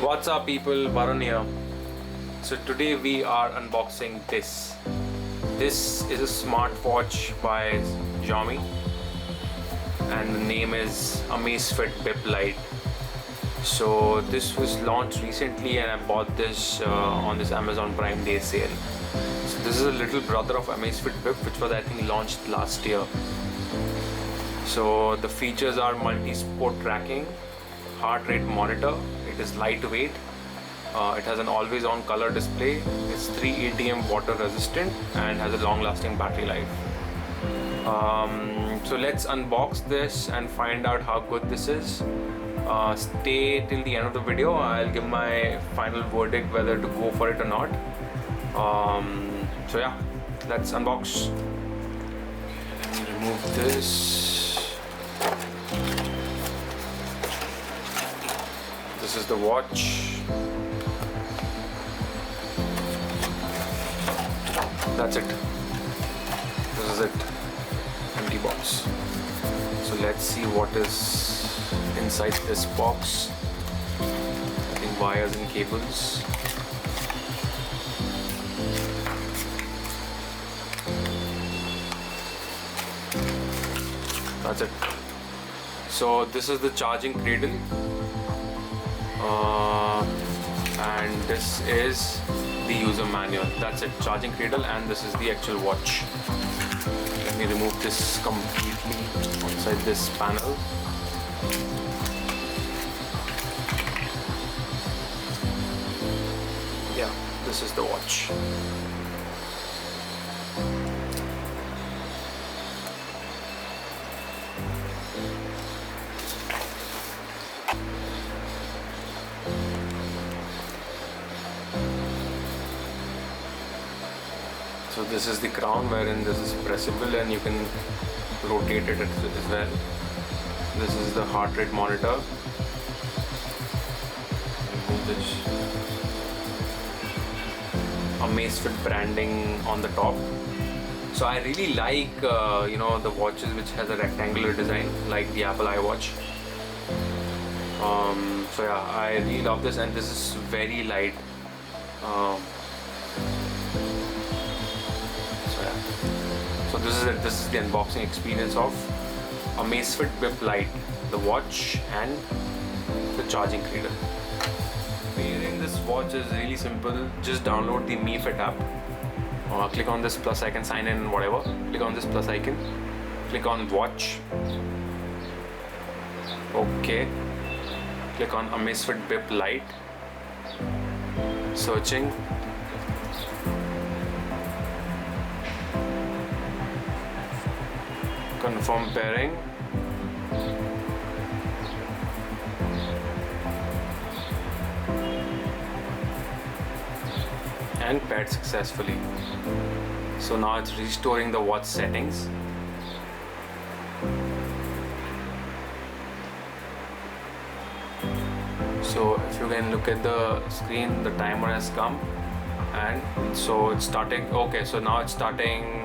What's up people, Varun here. So today we are unboxing this. This is a smartwatch by Xiaomi and the name is Amazfit Bip Lite. So this was launched recently and I bought this on this Amazon Prime Day sale. So this is a little brother of Amazfit Bip, which was I think launched last year. So the features are multi-sport tracking, heart rate monitor, it is lightweight, it has an always-on color display, it's 3 ATM water resistant and has a long-lasting battery life. So let's unbox this and find out how good this is. Stay till the end of the video. I'll give my final verdict whether to go for it or not. So yeah, let's unbox. Let me remove this. This is the watch. That's it. This is it. Empty box. So let's see what is inside this box. I think wires and cables. That's it. So this is the charging cradle. And this is the user manual. That's it, charging cradle, and this is the actual watch. Let me remove this completely outside this panel. Yeah, this is the watch. So this is the crown wherein this is pressable and you can rotate it as well. This is the heart rate monitor. Remove this. Amazfit branding on the top. So I really like the watches which has a rectangular design like the Apple iWatch. So yeah, I really love this, and this is very light. So this is it. This is the unboxing experience of Amazfit Bip Lite, the watch and the charging cradle. Pairing this watch is really simple. Just download the Amazfit app. Click on this plus icon, sign in, whatever. Click on this plus icon. Click on watch. Okay. Click on Amazfit Bip Lite. Searching. Confirm pairing. And paired successfully. So now it's restoring the watch settings. So if you can look at the screen, the timer has come, and so it's starting. Okay, so now it's starting.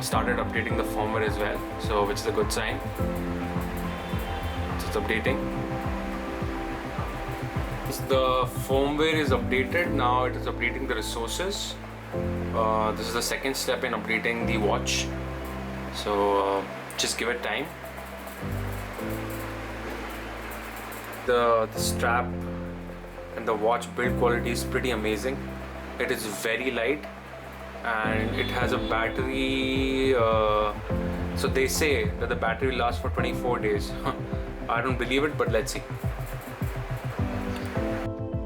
Started updating the firmware as well, so which is a good sign. So it's updating. The firmware is updated. Now it is updating the resources. This is the second step in updating the watch, so just give it time. The strap and the watch build quality is pretty amazing. It is very light and it has a battery, so they say that the battery lasts for 24 days. I don't believe it, but let's see.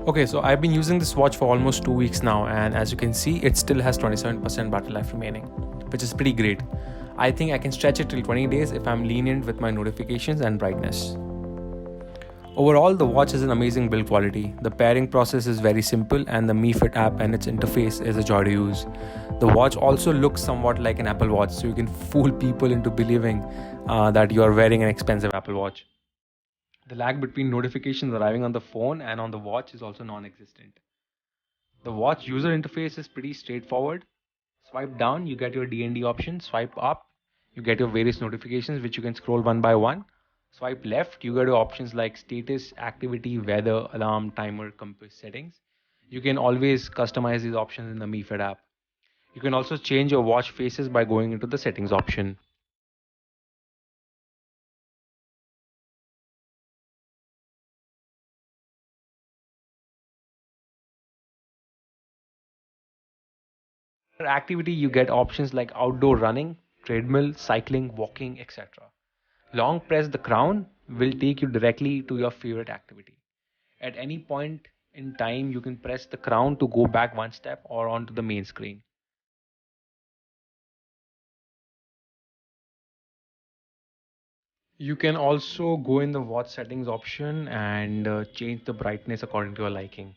Okay, so I've been using this watch for almost 2 weeks now, and as you can see, it still has 27% battery life remaining, which is pretty great. I think I can stretch it till 20 days if I'm lenient with my notifications and brightness. Overall, the watch is an amazing build quality. The pairing process is very simple, and the Amazfit app and its interface is a joy to use. The watch also looks somewhat like an Apple Watch, so you can fool people into believing that you are wearing an expensive Apple Watch. The lag between notifications arriving on the phone and on the watch is also non-existent. The watch user interface is pretty straightforward. Swipe down, you get your D&D option. Swipe up, you get your various notifications which you can scroll one by one. Swipe left, you go to options like status, activity, weather, alarm, timer, compass, settings. You can always customize these options in the MiFit app. You can also change your watch faces by going into the settings option. For activity, you get options like outdoor running, treadmill, cycling, walking, etc. Long press the crown will take you directly to your favorite activity. At any point in time, you can press the crown to go back one step or onto the main screen. You can also go in the watch settings option and change the brightness according to your liking.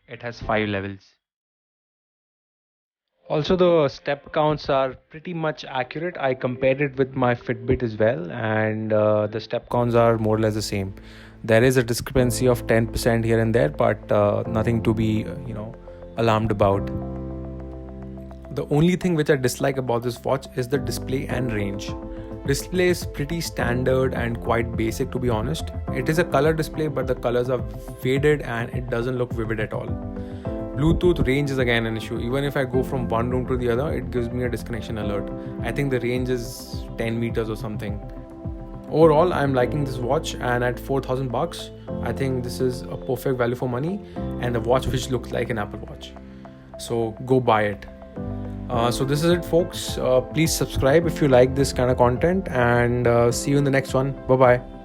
It has 5 levels. Also, the step counts are pretty much accurate. I compared it with my Fitbit as well, and the step counts are more or less the same. There is a discrepancy of 10% here and there, but nothing to be, alarmed about. The only thing which I dislike about this watch is the display and range. Display is pretty standard and quite basic, to be honest. It is a color display, but the colors are faded and it doesn't look vivid at all. Bluetooth range is again an issue. Even if I go from one room to the other, it gives me a disconnection alert. I think the range is 10 meters or something. Overall, I'm liking this watch, and at 4,000 bucks, I think this is a perfect value for money and a watch which looks like an Apple Watch. So go buy it. So this is it, folks. Please subscribe if you like this kind of content, and see you in the next one. Bye bye.